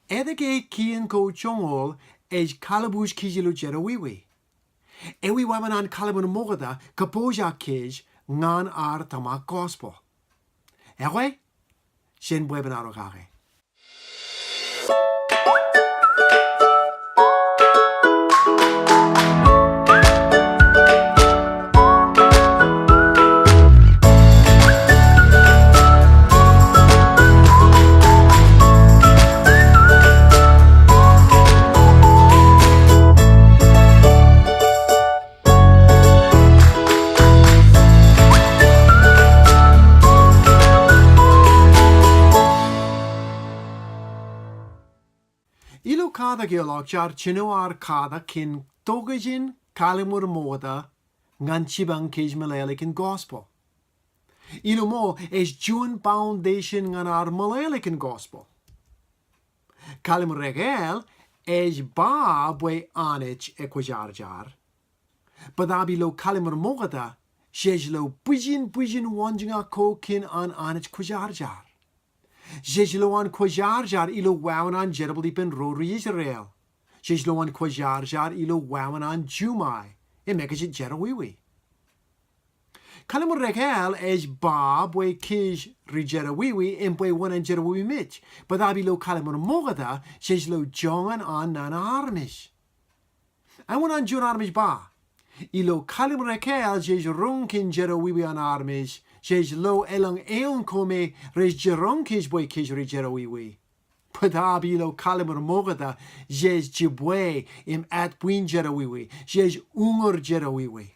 Edege kien ko chongol is kalbuuj kijilo jerowiwi. Ewi wãween Kallimur Mokta kapoj kij ngan ar tamak gospel. Ewe, shen bwebwenato kage. Ilo katak ejjelok jar chinoar katak kin togajin Kallimur Mokta ngan chibang kij Malalican gospel. Ilo mo is juon foundation ngan ar Malalican gospel. Kallimur regel is bwebwenato ekwajar. Badabi lo Kallimur Mokta jejlo bujin wanjinga ko kin anij kwajar. Jejloan kwajar ilo wãween jerowiwi rori Israel. Jejloan kwajar ilo wãween jumai. Emekajit jerowiwi. Kallimur regel is bwe kij ri jerowiwi en bwebwenato jerowiwi mich. Badabi lo Kallimur Mokta jejlo jongan an nana armej. Ãinwõt juon armej ba. Ilo Kallimur regel jejrung kin jerowiwi an armej. Jejlo elang eon kome rej jerong kij bwe kij ri jerowiwi. Badabi lo Kallimur Mokta jej jibwe im atbuin jerowiwi. Jej ungur jerowiwi.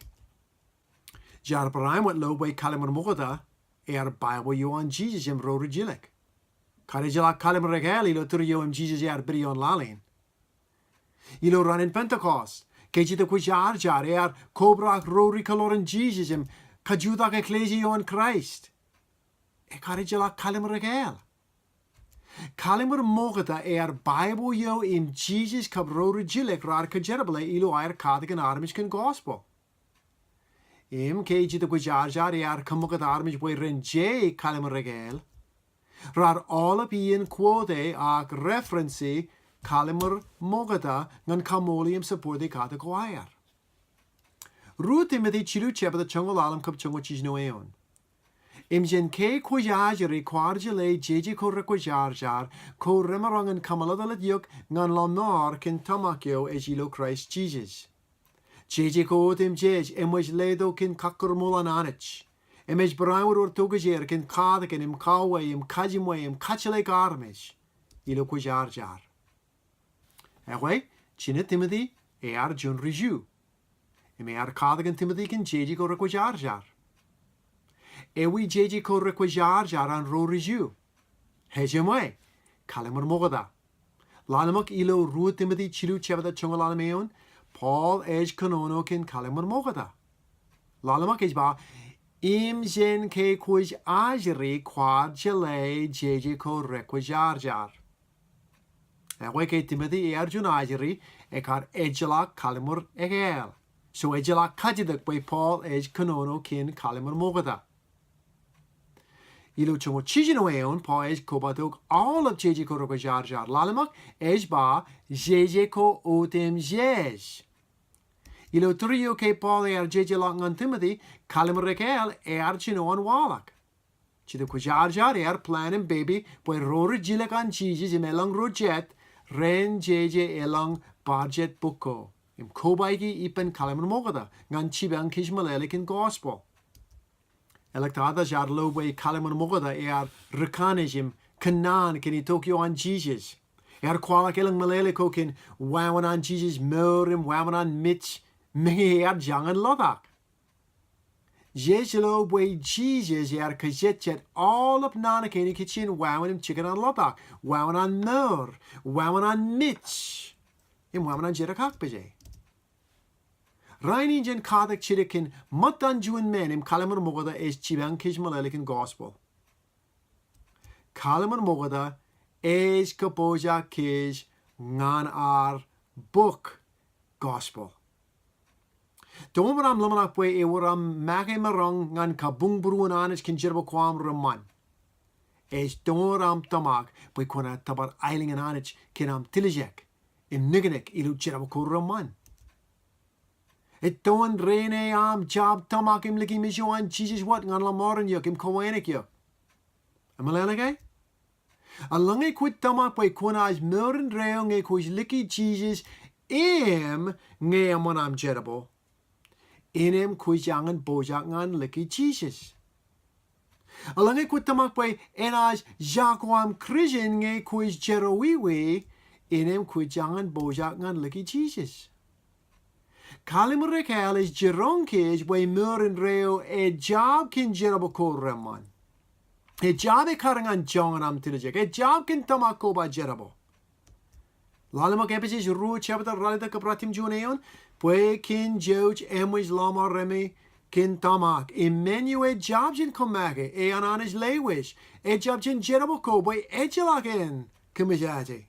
Jar barãinwõt lo bwe Kallimur Mokta Baibõl juon Jesus im rode ejjelok. Ejjelok Kallimur regel ilo turio im Jesus bidon lalen. Ilo ran in Pentecost. Kejit kwajar kobrak rori kaloren Jesus im kajudak ecclesia in Christ. Ejjelok Kallimur regel. Kallimur Mokta Baibõl jo im Jesus kab rode ejjelok rar kajerable ilo katak en armej kan gospel. Im kejit kwajar kamukat armej bwe renje Kallimur regel. Rar all op Iien quote ak referentie Kallimur Mokta ngan kamolium supporte katak wire. Root imeti chilu cheba the chungo alam kap chungo chij no eon. Imjen ke kwajar kwarjele jeje ko rekwajar ko remarang en kamaladalat yuk ngan lomoorin kin tamakyo ejilo Christ Jesus. Jeje ko otim jej emoj ledo kin kakkur molan anich. Emej barãinwõt togajer kin katak en im kawe im kajimwe im kachelek armej. Ilo kwajar. Ewe, chine Timothy jun riju. Ime katak en Timothy kin jeje ko rekwajar. Ewi jeje ko rekwajar an ro riju. Hejemwe, Kallimur Mokta. Lanamak ilo ru Timothy chilu chevada chungalameon, Paul kõnono kin Kallimur Mokta. Lanamak ba imjen ke kuj ajri kwarjele jeje ko rekwajar. Ewe ke Timothy jun ajri ejjelok Kallimur egel. So ejjelok kajidak by Paul kõnono kin Kallimur Mokta. Ilo chungo chijino eon Paul kobatok all of jeje ko rekwajar. Lalamak ba jeje ko otem jej. Ilo trio ke Paul ejjelok ngan Timothy Kallimur regel chino an walak. Chide kwajar plan and baby boy rore ejjelok an Jesus im elang rojet ren jeje elang budget buko. Im kobaigi ipen Kallimur Mokta ngan chibang kij Malalican gospel. Electada jar lo bwe Kallimur Mokta rekanijim kanan kin Tokyo an Jesus. Kwalak elang Malaliko kin wãween an Jesus murim wãween an mitch mingi jangan lodak. Jejlo bwe Jesus kajetjet all up nana kini kitchen wãween im chicken an lodak. Wãween an mur, wãween an mitch. Im wãween an jerakak beje. Rainin jen katak chidikin matan juon men im Kallimur Mokta chibang kij Malalican gospel. Kallimur Mokta kapoj kij ngan ar book gospel. Domaram lamanak bwe waram mage marang ngan kabung bruan anich kin jirbo kwam raman. is doram tamak by kuna tabar eiling and anich kinam tilijek im niganik ilu jerowiwi. It don't rain job tamak im ligi mishuan Jesus what ngan lomoorin yok im kowenik yok. Am I Alange kwit tamak by kuna is muren reong e kuis liki Jesus im nge amonam jerabo. Inem kuis yangan bojak ngan liki Jesus. Alange kwit tamak by enaj jakwam krishin nge kuis jerowiwi. Inem kuis yangan bojak ngan liki Jesus. Kallimur rekal is jeronkej by muren reo e job kin jerabo man. E job e karangan jonganam tilijek. E job kin tamak ko ba jerabo. Lalama kepesis ru chapter ralita kapratim juneon. Pwe kin joj emwis lama remi kin tamak. Emmanuel jobs in komake. E ananis lewish. E jobs in jerabo ko by ejjelok kumijaji.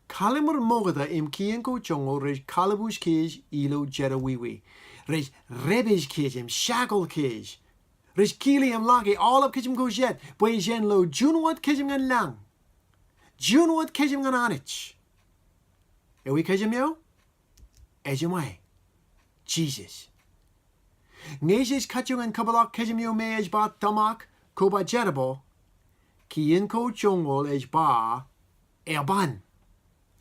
Kallimur Mokta im Kien ko chongo rej kalbuuj kej ilo jerowiwi. Rej rebish kej im shackle kej. Rej kile im lage all up kejim ko jet. Boy jen lo junwot kejim ngan lang. Junwot kejim ngan anich. Ewi kejim yo? Ejimwe. Jesus. Nejes kachung and kabalak kejim yo me ej ba tamak ko ba jerabo. Kien ko chongo ej ba eban.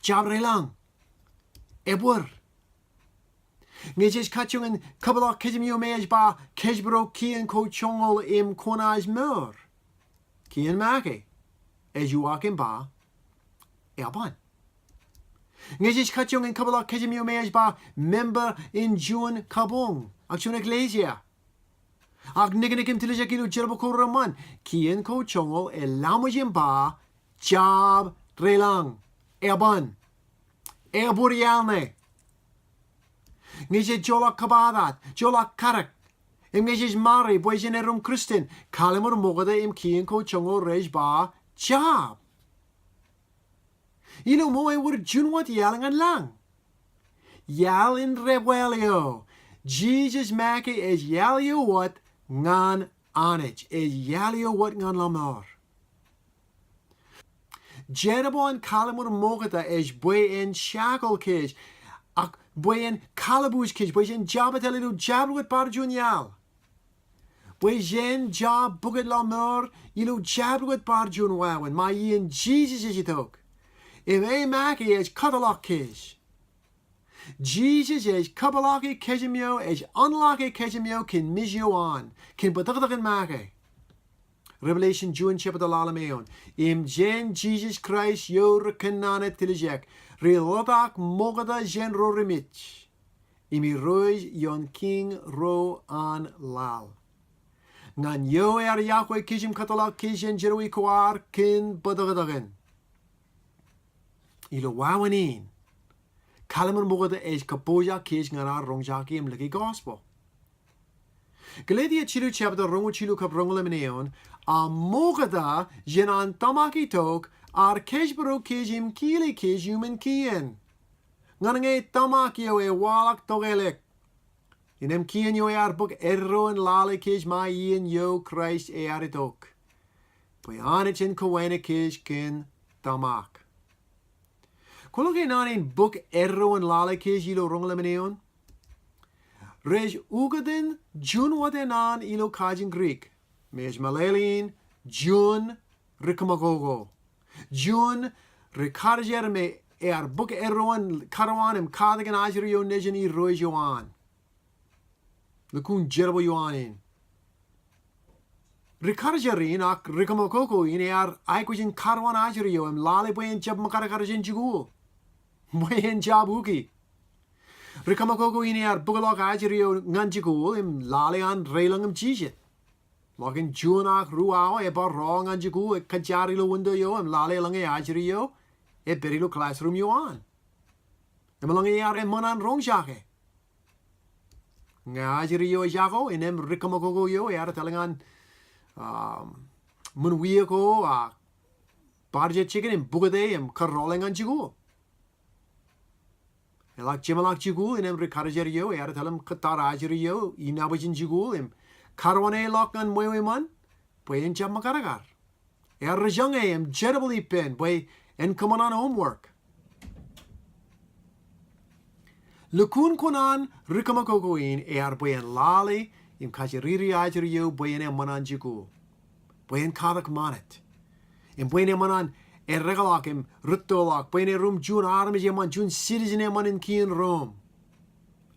Jabre lang. Ebur. Nejes kachung and kabalak kejim yo me ej ba kejbro kien ko chongo im konaj mur. Kien make. Ej yuakim ba eban. Nejes kachung and kabalak kejim yo me ej ba member in juon kabong. Akchun ecclesia. Ak niganikim tilijek ilu jerowiwi man. Kien ko chongo e lamujim ba jab relang. Eban. Eburialne. Ngeje jolak kabadat. Jolak karak. Im ngeje mari. Boy jenerum Christian. Kallimur Mokta im kien ko chongo rej ba jab. Ilu mo e wur junwot yaling an lang. Yal in rebelio. Jesus make is ejjelok ngan Anij. Is ejjelok ngan lamor. Jerabo and Kallimur Mokta is boy in shackle kej. Ak boy in kalbuuj kej. Boy in jabatel ilu jabrwit barjun yal. Boy in jab buget lamor ilu jabrwit barjun wãween. Ma Iien Jesus is it ook. If a make is katalak kej. Jesus is kabalaki kejimyo is unlaki kejimyo kin misyo on. Kin badagdagan make. Revelation June chapter lalameon. Im jen Jesus Christ yo rekenane tilijek. Relodak mogada jen ro remich. Imi rois yon king ro an lal. Ngan yo Yahweh kejim katalak kejen jerowiwi koar kin badagdagan. Ilo wãween. Kallimur Mokta is kapoj kej ngana rongjaki im liki gospel. Galatia chilu chapter rongu chilu kap rongulemeneon a Mokta jenan tamaki tok ar kejbro kejim kile kejumen kien. Nganange tamak yo e walak togelek. Inem kien yo e ar book erro en lale kej ma Iien yo Christ e aritok. Poyanich en kowene kej kin tamak. Kologe nan in book erro en lale kej ilo rongulemeneon. Rej ugaden junwot enan ilo kajin Greek. Mej malelin jun rikamagogo. Jun rikarjer me er book erroan karawan em kadagan ajrio nejani roj yoan. Lekun jerbo yoanin. Rikarjerin ak rikamakoko in er aikujin karawan ajrio em lale boyen jab makarakarajin jigul. Boyen jab uki. Rikamakoko in er bugalok ajrio nganjigul im lale an reilangam jijit. Login junak ruao e bar wrong anjigu e kajari lo window yo em lale lang e ajrio e berilo classroom yo an. Em lang e ar e manan wrong jake. Nga ajrio e jako in em rikamakoko yo e ar talangan munwiako a barje chicken em bugade em karroling anjigu. Elak jimalak jigu in em rikarjerio e ar talam katar ajrio inabajin jigu em Karwane lock an wãween man. Iien jab magaragar. Rajang jerowiwi pen, Iien Kõmanman homework. Lukun konan rikamakogoin Iien lale, im kajiriri ajiriyo, Iien manan jigu. Iien katak manet. Iien manan regalak, ruttolak, rum juon armej man juon citizen man in Kien Rome.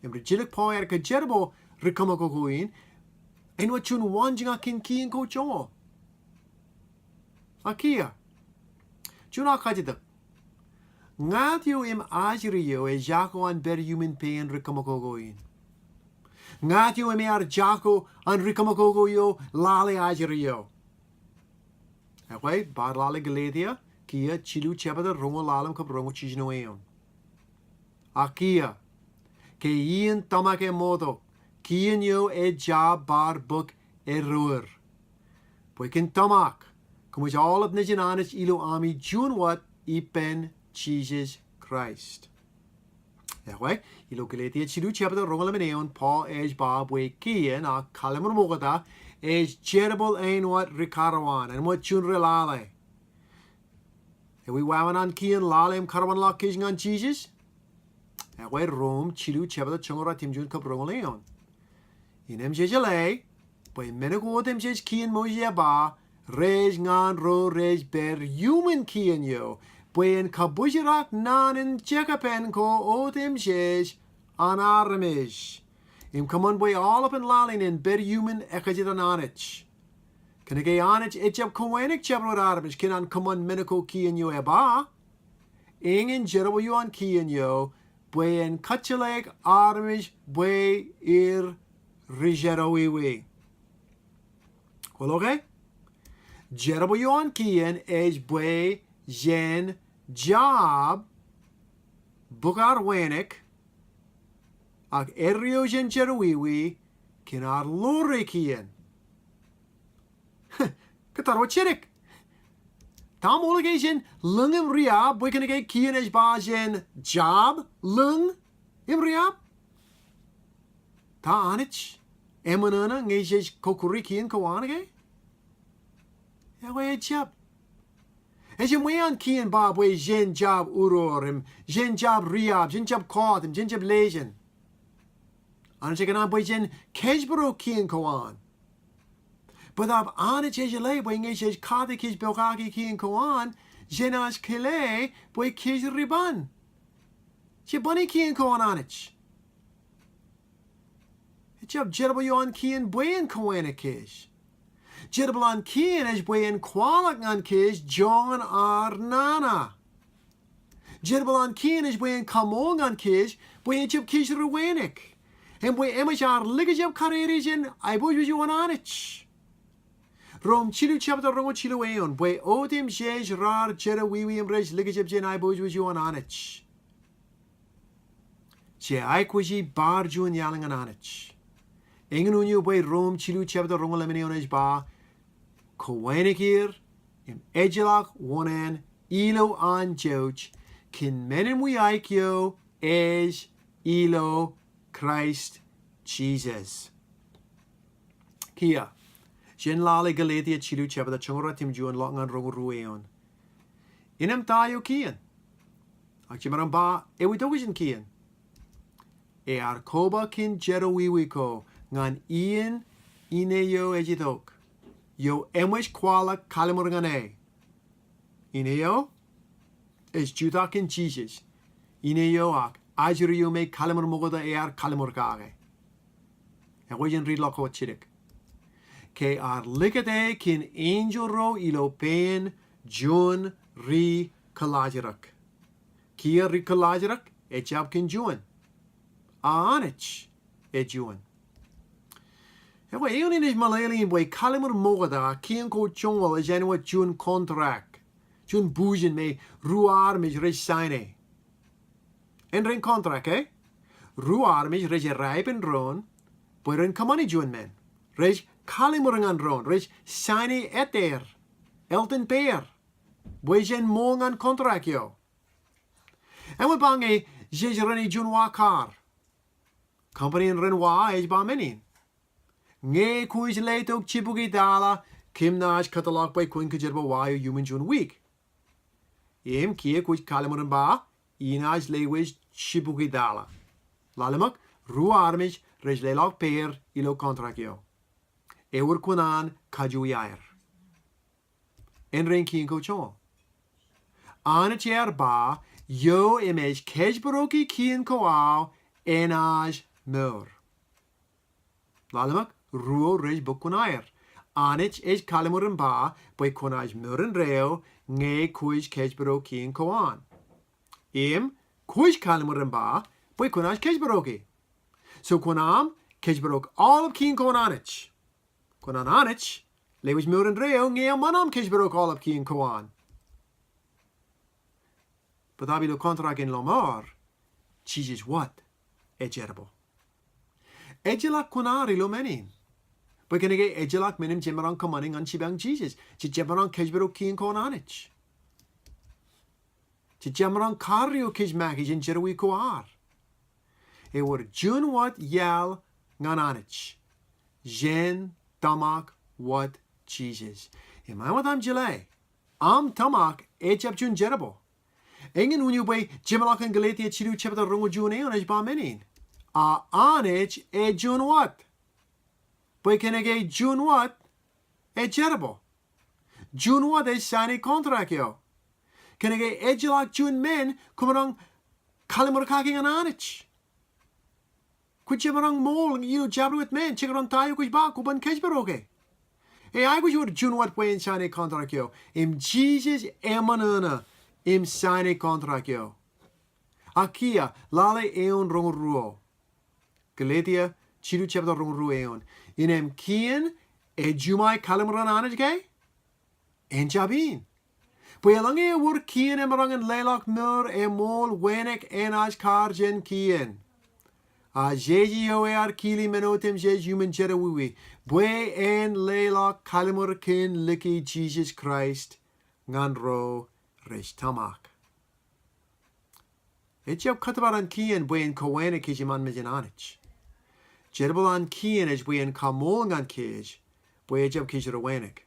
Ejjelok poer ka jerbo rikamakogoin, ãinwõt juon wanjing kin Kien ko chongo. Akia. Juon akajidak. Ngatio ajiriyo jako an ber human pain rikamakogoin. Ngatio jako an rikamakogoyo lale ajiriyo. Bar lale galedia, kia chilu chebada rongo lalam kap rongo chijnoeon. Akia. Ke Iien tamake modo, Kien jab bar book roer. Kin tamak, kom is all op nijananis ilo ami juon wat pen Jesus Christ. Ilo galedia chilu chebada rongo lameneon, Paul ba Kien Kallimur Mokta, jerowiwi ãinwõt rikarawan, and what juon lale. We wãween an Kien lale karawan la kijing an Jesus? Rome chilu chebada chongora tim juon kap rongo leon. Inem ejjelok, menego dem Kien moje ba, ngan ro ber human Kien Iien kabujirak nanen jekapen ko otem an armej. Come all up in lalin in ber human ekajidan anij. Kan ik anij ejab koenig jabro armej kinan meneko Kien eba. Ingen jerowiwi an Kien Iien kachelek armej jerowiwi. Well, okay? Jerowiwi an Kien jen job bukar wenik ak jen jerowiwi kinar lore Kien. Katar wat chirik. Tam olige lung im riab, kan ik Kien ba jen job lung im riab. Ta anich emanana ngejes kokuri Kien kawanige. Jab. An Kien ba jen job urorim, jen job riab, jen job kautim, jen job lejen. Anich an jen kejbro Kien kawan. Bõtab anij ejjelok ngejes katak belkaki Kien kawan, jenas kile kej riban. Bunny Kien kawan anich. Jab jerowiwi an Kien kawana kish. Jerowiwi an Kien kwalak an kish John nana. Jerowiwi an Kien kamong an kish jab kish ruwenik. En emachar ligajab karerijen ibojuju an anich. Rom chilu chapter rongo chilu eon, odim rar jerowiwi ligajab jen ibojuju an anich. Aikwaji bar juon yaling an anich. Ingen unyo Rome chilu chapter rongo lemeneon ba, kowenikir, ejjelok wonen, ilo an jouch, kin menen aikyo, ilo Christ Jesus. Kia. Jen lale galedia chilu chapter chongora tim juon longan rongo rueon. Inem tayo Kien. Akchimaran ba, ewidogijen Kien. Arkoba kin jerowiwi ko, ngan Iien ejjelok. Emwish kwala Kallimur ngane. Judak in Jesus. Ak ajiriyo me Kallimur Mokta Kallimur kage. Jen read loko chirik. Ke likate kin angel ro ilo pen juon kalajirak. Kia kalajirak ejab kin juon. Anich juon. Eon in Malayalian Kallimur Mokta Kien ko chongwal ãinwõt juon contract. Juon bujen me ruar rej sine. En ren contract, Ruar rej rijpen ron, ren kamani juon men. Rej Kallimur an ron, rej sine eter. Elten peer. Jen mong an contract yo. En we bange reni juon wakar. Company en ren wa ba menin. Nge kuis leit ook chibugi dala Kim naj katalog by Queen Kajerba Wayo Human June Week. Kia kuj Kallimur ba, Inaj lewis Shibuki Dala. Lalemak, Ru armej, Rejlelok per, ilo contractio. Ewer Kunan, Kajuyair. En ren Kien Kochol. Anach ba, yo image Kejbaroki Kien Koao, Enaj Mur. Lalemak, Ruo Rej Bukunair. Anich is Kallimur ba, by Kunaj Murin Reo, Nge Kuj Kejbaro Kien Koan. Kuj Kallimur ba, by Kunaj Kejbaroki. So Kunam, Kejbarok all of Kien Koan Anich. Kunan Anich, Lewis Murin Reo, Nge Manam Kejbarok all of Kien Koan. But abilo contract in Lomar, Jesus what? Ejjerbo. Ejjelok kunari lo menin. But can I get ejjelok menim Iien Kõmanman on Chibang Jesus? Chijemarang Kejbaro Kien Koan Anich. Chijemarang Kario Kijmakij in jerowiwi koar. E were Jun what yal ngan Anich. Jen tamak what Jesus. In my what am Jile. Am tamak ejab Jun jerabo. Engen unyu by Jimalak and Galatia Chiru chapter rungo Jun eon ej ba menin. A Anich e Jun what? By can I get Jun what? E jerabo. Jun what is sani contract yo. Can I get ejjelok Jun men kumarang Kallimur kaking an Anich. Kujemarang mol you jabber with men chikaran tayo kuj ba kuban kejbaroke. Hey, I wish you would Jun what way in sani contract yo. Jesus emanana. Sani contract yo. Akia, lale eon ronguruo. Galatia, chiru chapter ronguruo eon. In Kien, jumai Kallimur an Anij en jabin. Puelange wur Kien emarang lelok mur mol wenek enaj karjen Kien. A jeji yoar kili menotem jej human jerowiwi. Bwe en lelok Kallimur kin liki Jesus Christ. Nganro. Resh tamak. Ejab katabaran Kien buen kowenek ijiman mejananich. Jerbalan Kien ej buen kamolngan kij, bue ejab kijrawenek.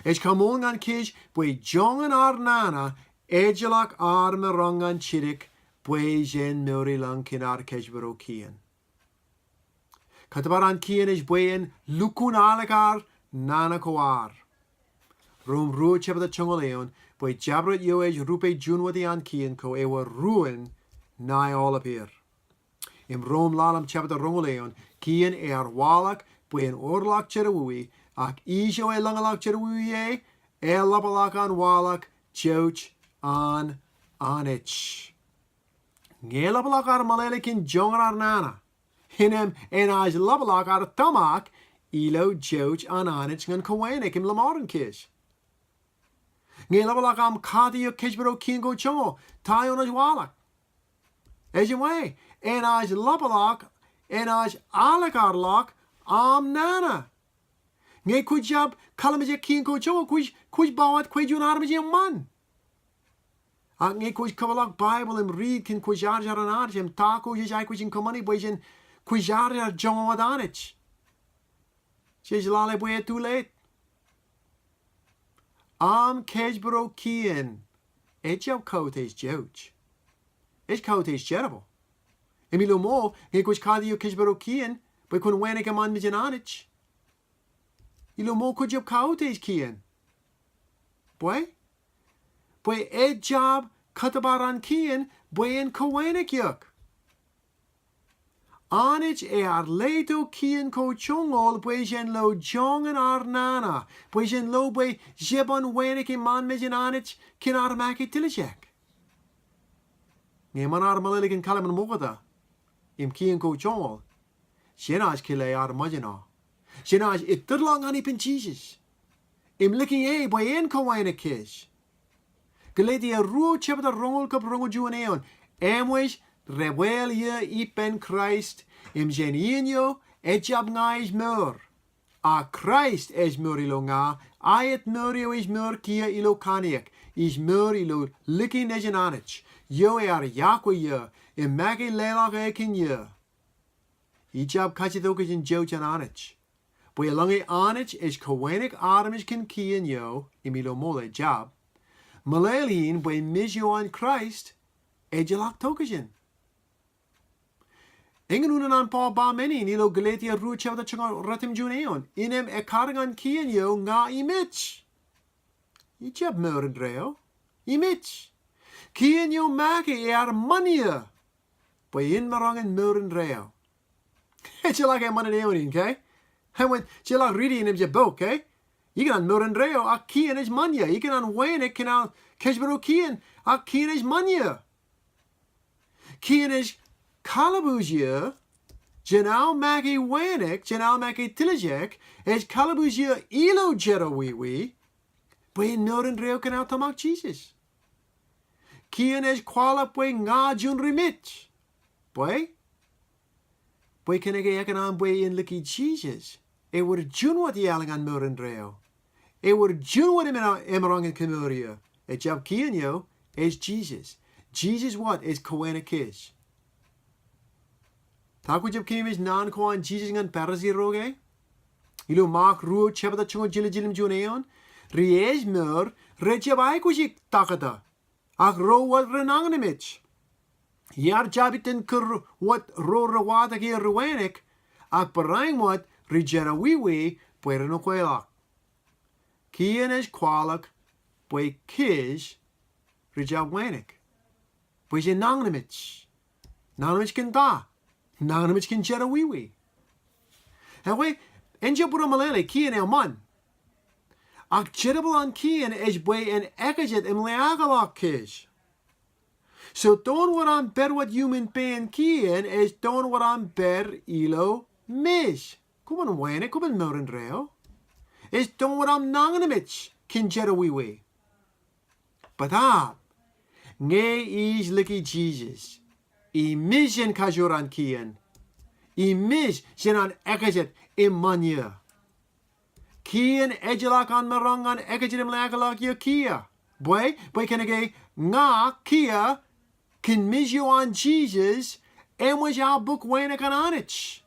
Ej kamolngan kij, bue jongan arnana, ejjelok armerongan chirik, bue jen nurilang kinar kejbaro Kien. Katabaran Kien ej buen lukun alekar, nana koar. Rum ruo chebda chongoleon, Boy jabret yoej rupe junwadian Kien ko ewa ruin nai all appear. Rome lalam chapter rongoleon, Kien walak, buen orlak jerowiwi, ak ijo langalak jerowiwi lapalak an walak, choch an anich. Lapalak ar malelikin jongar ar nana. Hinem enaj lapalak ar tamak, ilo choch an anich ngan kowenek im lomoorin kish. Lapalak am kadi kejbaro Kien go chongo, tayo na walak. Ejimwe, enaj lapalak, enaj alakarlak, am nana. Kujab kalamaje Kien go chongo, kuj bawat kujun armej man. Ak kuj kavalak Bible im read kin kujar jar an arjem, tako jai kujin komani boyjen kujar jar jongo adanich. Jej lale boye too late. Am kejbaro Kien, ejab kotes joch. Ej kotes jerabo. Emilo mo, kuj kadi kejbaro Kien, but kun wenek a man mijananich. Ilo mo kujab kotes Kien. Boy ejab katabaran Kien, boyen kowenek yuk. Anich ar leto Kien ko chongol, boyen lo jongan ar nana, boyen lo boy jebon wenek man mejan anich kin ar maki tilishek. Man ar malilikin Kallimur Mokta, Kien ko chongol, shenaj kile ar majana. Shenaj iturlang ani pin Jesus. Liki boyen kowenek kish. Galatia ruo chapter rongol kap rongo juaneon, emwesh rewel ye ipen Christ, genio ejab ngais mur. A Christ es mur ilonga, ayet murio is mur kia ilo kaniek, is mur ilo liki nejananich, yo Yahweh ye, magi lelak ekin ye. Ijab kachitokis in jochananich. Bwy along Anij is kawenik armej kin Kien yo, imilo mole job. Malelin bwy mis yo an Christ, ejjelok tokajin. Ingen unan pa ba meni nilo galetia ru chavda chunga ratim juneon. Inem karangan Kien yo nga imich. Ijab mörendreo. Imich. Kien yo maki mania. Bwy in marangan mörendreo. Ejjelok maneonin, okay? En when ejjelok ridi in je book, okay? Je kan mörendreo a Kien is mania. Je kan wãween kan keshbero Kien a Kien is mania. Kien is kalbuuj Janal maki wãween, janal maki tilijek, is kalbuuj ilo jerowiwi. Bwy in mörendreo kan tamak Jesus. Kien is kwalap bwy nga jun remit. Bwy? Bwy kan ekan bwy in liki Jesus. E wordt jun wat yelling an mörendreo. E wordt jun wat emerang in kemuria. E jab Kien yo is Jesus. Jesus what is koena kish. Taku jab Kien is nan koan Jesus ngan parasi roge. Ilo mak ruo chebada chungo jilim juneon. Riej mur rejab ai kushik takata. Ak ro wat renanganimich. Yar jabitin kur wat ro rawata ki ruwenik. Ak barãinwõt jerowiwi puere no kwelak. Kien is kwalak bwy kish rijab wãween. Bwy je nanganimich. Nanganimich kin da. Nanganimich kin jerowiwi. En we enja bura malele Kien man. Ak jedabel an Kien is bwy en ekajet im leagalak kish. So don wat aan ber wat human pen Kien is don wat aan ber ilo mish. Kom aan wãween, kom aan mörendreo. Is don wat aan nanganimich kin jerowiwi. Bõtab. Nge is liki Jesus. I mission kajoran Kien. I mish jenan ekajet im manya. Kien ejjelok an marangan ekajet im leagalak yo kia. Bwy kan nga kia kin mish yo an Jesus en was ya book wãween kan Anij.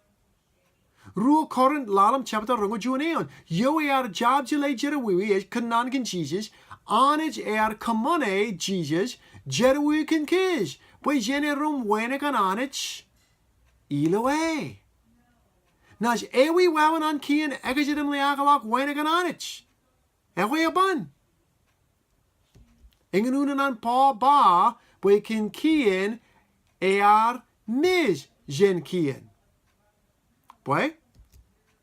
Ruo current lalam chapter rungo juneon. Yo job jile jerowiwi is kanan kin Jesus. Anij kamone Jesus. Jerowiwi kin kish. Bwy jene rum wãween kan Anij. Ilo e. Nas ewi wawan an Kien ekajidim leagalak wãween kan Anij. Ewe aban. Ingen unan an pa ba bwy kin Kien mis jen Kien. Bwy?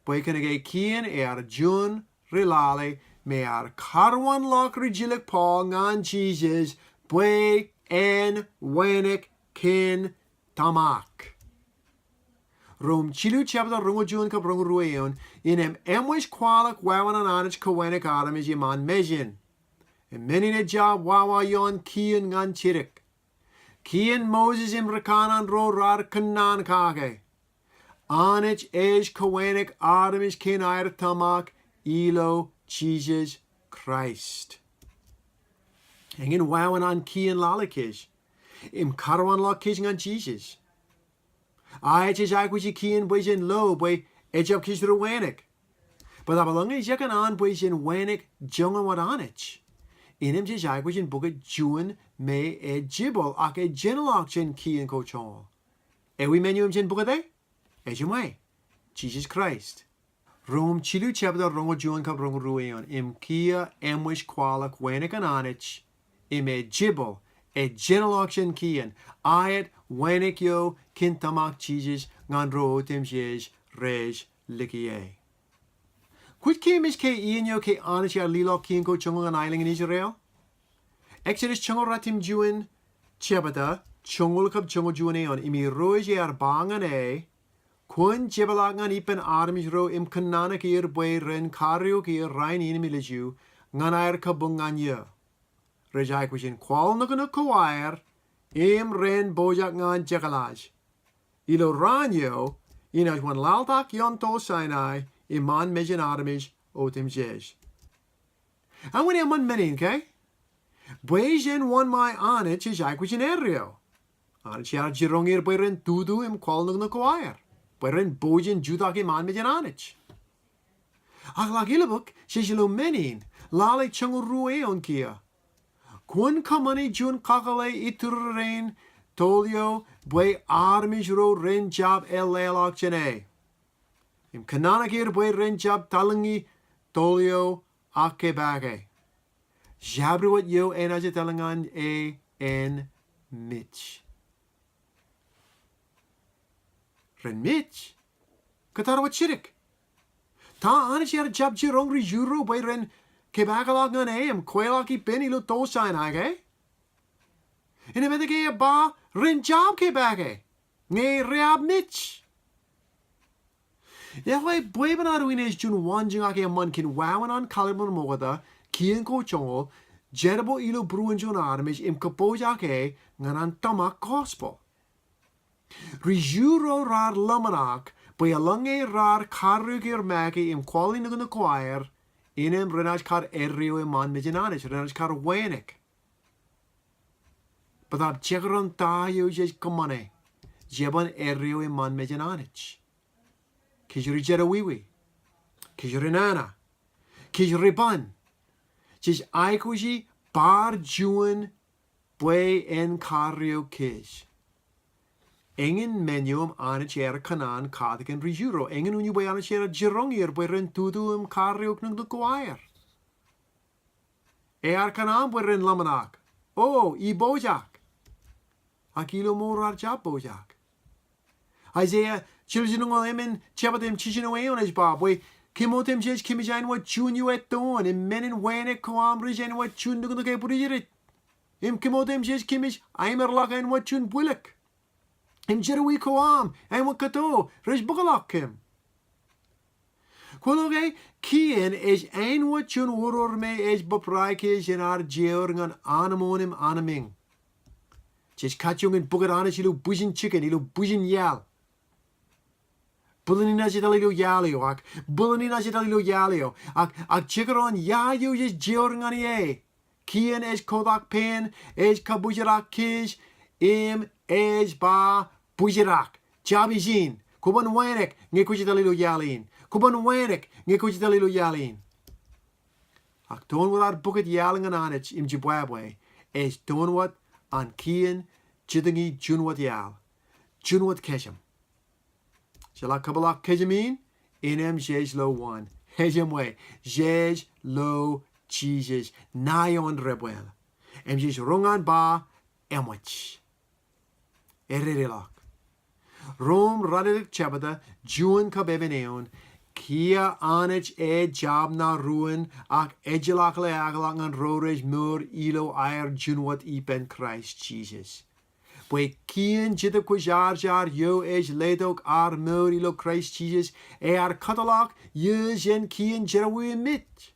Bwy kan Kien jun relale me karwan lok rijilek pa ngan Jesus bwy en wãween kin tamak. Rom chilu chapter rungo jun kap rungo rueon inem emwish kwalak wawan an Anij kawenik adam is yaman mejin. En many ne job wawa yon Kien ngan chirik. Kien Moses im rekanan ro rar kanan kage. Anij is kawenik adam is kin tamak ilo Jesus Christ. Engin wawan an Kien lalakish. Im karwan la kish ngan Jesus. Ai is aikwishi Kien bwy jen lo bwy ejab kish ruwenik. But abalunga is yakan an bwy jen wãween jongan wat Anij. Inem je aikwish in buga juan me jibol ak ejjelok jen Kien kochol. Ewi menu jen buga de? Ejumwe. Jesus Christ. Rom chilu chapter rongo juan kap rongo rueon. Im kia emwish kwalak wãween an Anij. Im jibol ejjelok jen Kien. Ayat wãween yo kin tamak Jesus ngan ro tim jej rej likie. Kwit kim is ke Iien yo ke Anij lilok Kien ko chungo an island in Israel? Exodus chungo ratim juan chebada chungo kap chungo juan eon imi roj bangan kun jebalak ngan ipen armej ro im kananak bwy ren kario rain in miliju ngan kabungan ye. Rejai kwishin kwal nukan kwair im ren bojak ngan jekalaj. Ilo ranyo inaj wan laltak yon to Sinai iman mejen armej otim jej. And when man menin ke? Bwejen one my Anij is aikwishin erio. Anij yar jirongir bwy ren dudu im kwal nukan kwair. Bwy ren bojen judak iman mejen Anij. Ach lag ilabuk, shishilo menin, lale changurue on kia. Kwun kamani jun kakale iturrein, tolio, bwe armej ro ren jab elelok jene. Im kananagir bwe ren jab talangi, tolio, ake bage. Jabruat yo enaje talangan en mitch. Ren mitch? Katarwat shirik. Ta anish yar jab jirongri juru bwe ren kebagalog ngan am kwelaki penny lo to sign age. In a medike ba ren jab kebage. Nge reab mitch. Yahweh bwebwenato is jun wanjing ake man kin wãween an Kallimur Mokta, Kien Anij, jerbo ilo bruin jun armej im kapoj ake ngan an tamak gospel. Rijuro rar lamanak, by a lange rar karrugir magi im quali nugun the choir, inem renaj kar errio man mijinanich, renaj kar wenik. But ab chegron ta jes kamane, jeban errio man mijinanich. Kijuri jerowiwi, kijuri nana, kijuri ban, jis aikuji bar juon bwe en karrio kij. Engen menuum anich kanan katak en rijuro. Engen unyu bwe anich jirongir bwe ren tuduum karriok nung de choir. Kanan bwe ren lamanak. Oh, I bojak. Akilo morar jab bojak. Isaiah children of emen chabatem chishino eon ba bwe kimotem jes kimijain wat junyu et don in menen wene koam rijen wat chun nung de buririt. Im kimotem jes kimish aimer lagen wat chun bulik. Im jerowiwi koam, ãinwõt kato, rish bugalak kim. Kwaloge, kien is ãinwõt chun uror me is bepraikis in ar jeorngan anamonim anaming. Jes katjung in bugaranis ilu bujin chicken, ilu bujin yal. Bulani najitalilo yalio, ak bulani najitalilo yalio, ak chikaron yayo is jeorngani. Kien is kodak pen, is kabujarak kish, im is ba bujirak, jabijin, kuban wenek, ngekujitalilo yalin, kuban wenek, ngekujitalilo yalin. Ak don wat ar buket yaling an anich im Zimbabwe, is don wat an kien jidingi junwat yal, junwat keshem. Shalak kabalak keshemin, inem jej lo one, hejemwe, jej lo Jesus, nayon rebwel, em jej rungan ba emwich. Erilok. Rome radic chabada, juon kabebeneon, Kien Anij jab na ruin, ak ejjelok le agalak an rorej mur ilo air junwat ipen Christ Jesus. Bwe kien jida kwajar jar yo ejledok ar mur ilo Christ Jesus, ar katalak jen kien jerowiwi mit.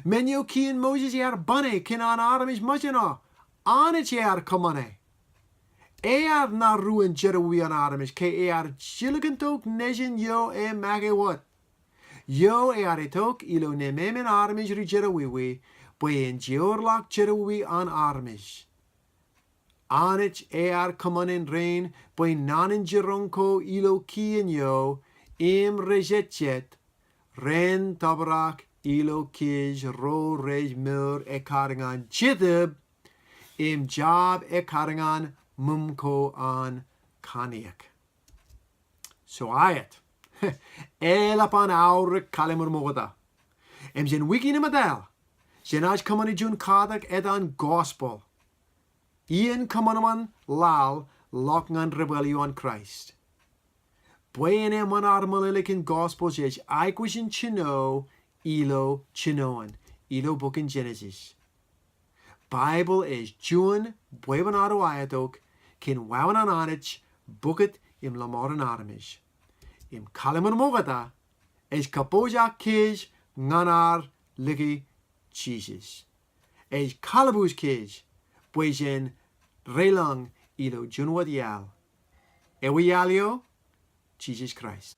Menyo kien Moses ar bane kin an armej majana, Anij ar kamane. Na ruin jerowiwi an armej, ke jillekentok nejen yo magewot. Yo etok ilo nememen armej ri jerowiwi, bwe en jeorlak jerowiwi an armej. Anich kamanen rein, bwe nanen jeronko ilo kien yo, im rejetjet, ren tabrak ilo kij ro rej mur karingan jidib, im jab karingan mumko an kaniak. So ayat. Elapan aur Kallimur Mokta. Em jen wiki na madal. Jenaj kamani jun katak etan gospel. Iien Kõmanman Lal lokngan rebellion Christ. Bwene man armalilikin gospel jej aikwishin chino ilo chinoan. Ilo book in Genesis. Bible is juon bwebwenato ayatok kin wãween an anich buket im lomoorin armej. Im Kallimur Mokta is kapoj kij nganar ligi Jesus. Is kalbuuj kij bwejen relang ilo junwat yal. Ewi yalio, Jesus Christ.